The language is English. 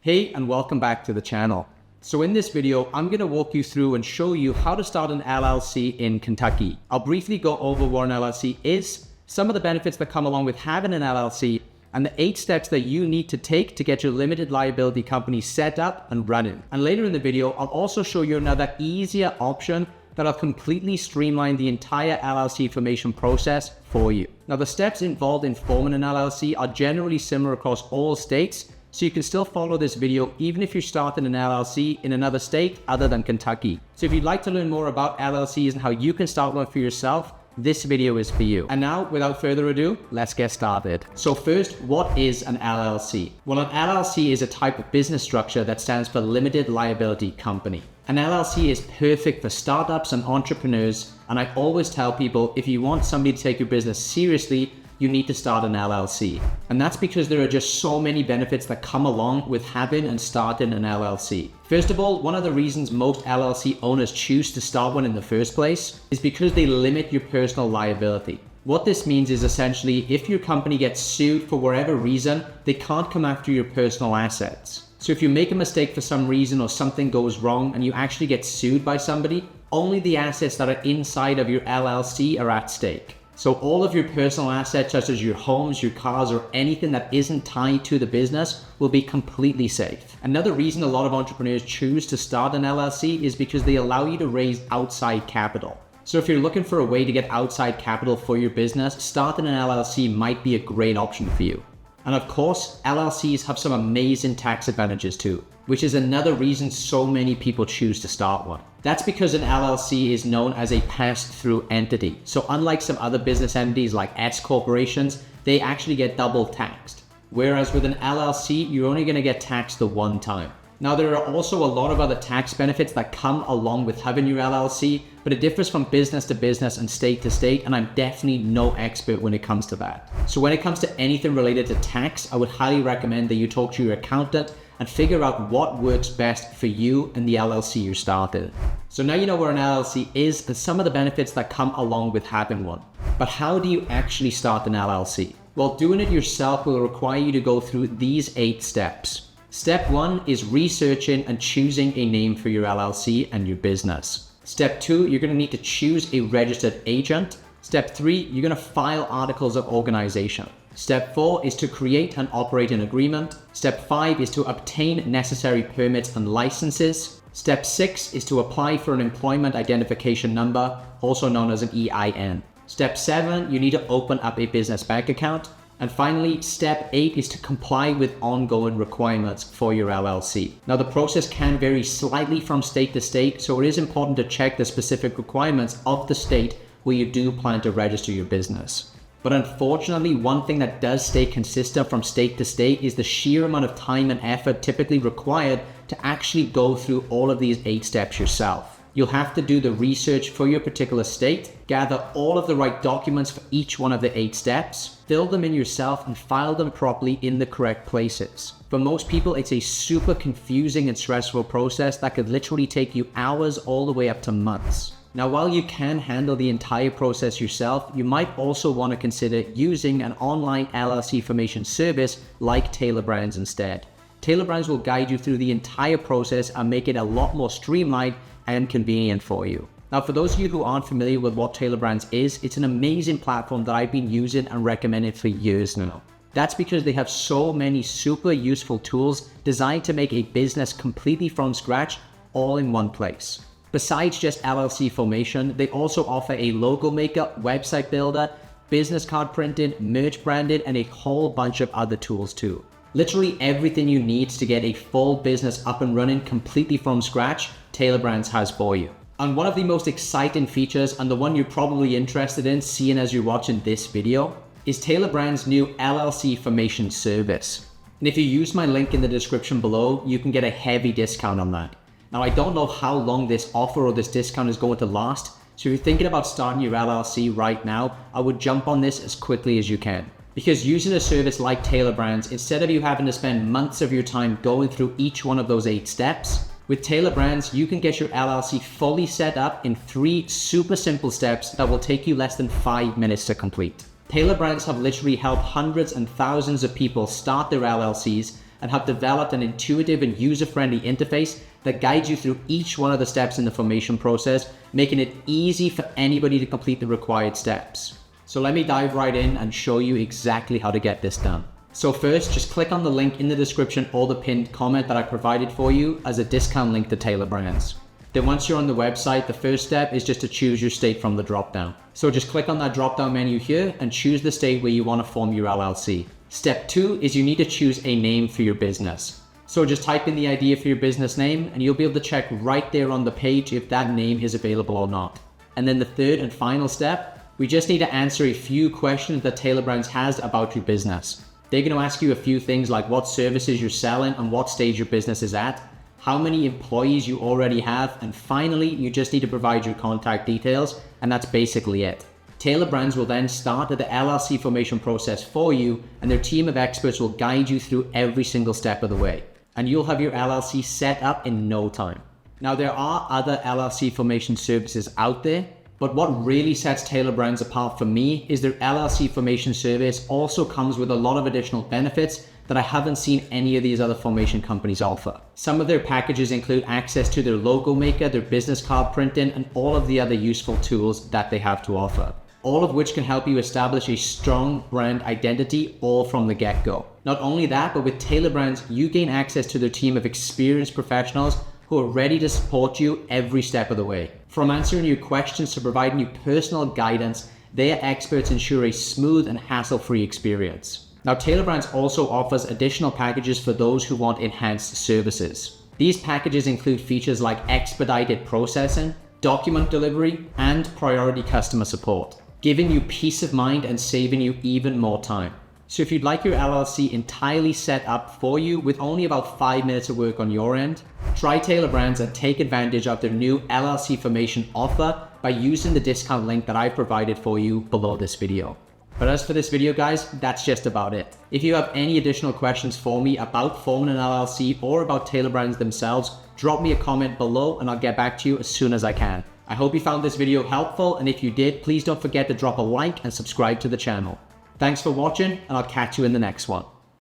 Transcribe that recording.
Hey, and welcome back to the channel. So in this video, I'm going to walk you through and show you how to start an LLC in Kentucky. I'll briefly go over what an LLC is, some of the benefits that come along with having an LLC, and the 8 steps that you need to take to get your limited liability company set up and running. And later in the video, I'll also show you another easier option that'll completely streamline the entire LLC formation process for you. Now, the steps involved in forming an LLC are generally similar across all states, so you can still follow this video even if you're starting an LLC in another state other than Kentucky. So if you'd like to learn more about LLCs and how you can start one for yourself, this video is for you. And now, without further ado, let's get started. So first, what is an LLC? Well, an LLC is a type of business structure that stands for limited liability company. An LLC is perfect for startups and entrepreneurs, and I always tell people, if you want somebody to take your business seriously, you need to start an LLC. And that's because there are just so many benefits that come along with having and starting an LLC. First of all, one of the reasons most LLC owners choose to start one in the first place is because they limit your personal liability. What this means is essentially, if your company gets sued for whatever reason, they can't come after your personal assets. So if you make a mistake for some reason or something goes wrong and you actually get sued by somebody, only the assets that are inside of your LLC are at stake. So all of your personal assets, such as your homes, your cars, or anything that isn't tied to the business, will be completely safe. Another reason a lot of entrepreneurs choose to start an LLC is because they allow you to raise outside capital. So if you're looking for a way to get outside capital for your business, starting an LLC might be a great option for you. And of course, LLCs have some amazing tax advantages too, which is another reason so many people choose to start one. That's because an LLC is known as a pass-through entity. So unlike some other business entities like S corporations, they actually get double taxed. Whereas with an LLC, you're only going to get taxed the one time. Now, there are also a lot of other tax benefits that come along with having your LLC, but it differs from business to business and state to state, and I'm definitely no expert when it comes to that. So when it comes to anything related to tax, I would highly recommend that you talk to your accountant and figure out what works best for you and the LLC you started. So now you know what an LLC is and some of the benefits that come along with having one. But how do you actually start an LLC? Well, doing it yourself will require you to go through these 8 steps. Step 1 is researching and choosing a name for your LLC and your business. Step 2, you're going to need to choose a registered agent. Step 3, you're going to file articles of organization. Step 4 is to create and operate an agreement. Step 5 is to obtain necessary permits and licenses. Step 6 is to apply for an employment identification number, also known as an EIN. Step 7, you need to open up a business bank account. And finally, step 8 is to comply with ongoing requirements for your LLC. Now, the process can vary slightly from state to state, so it is important to check the specific requirements of the state where you do plan to register your business. But unfortunately, one thing that does stay consistent from state to state is the sheer amount of time and effort typically required to actually go through all of these 8 steps yourself. You'll have to do the research for your particular state, gather all of the right documents for each one of the 8 steps, fill them in yourself, and file them properly in the correct places. For most people, it's a super confusing and stressful process that could literally take you hours all the way up to months. Now, while you can handle the entire process yourself, you might also want to consider using an online LLC formation service like Tailor Brands instead. Tailor Brands will guide you through the entire process and make it a lot more streamlined and convenient for you. Now, for those of you who aren't familiar with what Tailor Brands is, it's an amazing platform that I've been using and recommending for years now. That's because they have so many super useful tools designed to make a business completely from scratch, all in one place. Besides just LLC formation, they also offer a logo maker, website builder, business card printing, merch branding, and a whole bunch of other tools too. Literally everything you need to get a full business up and running completely from scratch, Tailor Brands has for you. And one of the most exciting features, and the one you're probably interested in seeing as you're watching this video, is Tailor Brands' new LLC formation service. And if you use my link in the description below, you can get a heavy discount on that. Now, I don't know how long this offer or this discount is going to last, so if you're thinking about starting your LLC right now, I would jump on this as quickly as you can. Because using a service like Tailor Brands, instead of you having to spend months of your time going through each one of those 8 steps, with Tailor Brands, you can get your LLC fully set up in 3 super simple steps that will take you less than 5 minutes to complete. Tailor Brands have literally helped hundreds and thousands of people start their LLCs, and have developed an intuitive and user-friendly interface that guides you through each one of the steps in the formation process, making it easy for anybody to complete the required steps. So let me dive right in and show you exactly how to get this done. So first, just click on the link in the description or the pinned comment that I provided for you as a discount link to Tailor Brands. Then once you're on the website, the first step is just to choose your state from the drop-down. So just click on that drop-down menu here and choose the state where you want to form your LLC. Step 2 is you need to choose a name for your business. So just type in the idea for your business name and you'll be able to check right there on the page if that name is available or not. And then the third and final step, we just need to answer a few questions that Tailor Brands has about your business. They're going to ask you a few things like what services you're selling and what stage your business is at, how many employees you already have, and finally, you just need to provide your contact details, and that's basically it. Tailor Brands will then start the LLC formation process for you, and their team of experts will guide you through every single step of the way, and you'll have your LLC set up in no time. Now, there are other LLC formation services out there, but what really sets Tailor Brands apart for me is their LLC formation service also comes with a lot of additional benefits that I haven't seen any of these other formation companies offer. Some of their packages include access to their logo maker, their business card printing, and all of the other useful tools that they have to offer. All of which can help you establish a strong brand identity all from the get-go. Not only that, but with Tailor Brands, you gain access to their team of experienced professionals who are ready to support you every step of the way. From answering your questions to providing you personal guidance, their experts ensure a smooth and hassle-free experience. Now, Tailor Brands also offers additional packages for those who want enhanced services. These packages include features like expedited processing, document delivery, and priority customer support, giving you peace of mind and saving you even more time. So if you'd like your LLC entirely set up for you with only about 5 minutes of work on your end, try Tailor Brands and take advantage of their new LLC formation offer by using the discount link that I provided for you below this video. But as for this video, guys, that's just about it. If you have any additional questions for me about forming an LLC or about Tailor Brands themselves, drop me a comment below and I'll get back to you as soon as I can. I hope you found this video helpful, and if you did, please don't forget to drop a like and subscribe to the channel. Thanks for watching, and I'll catch you in the next one.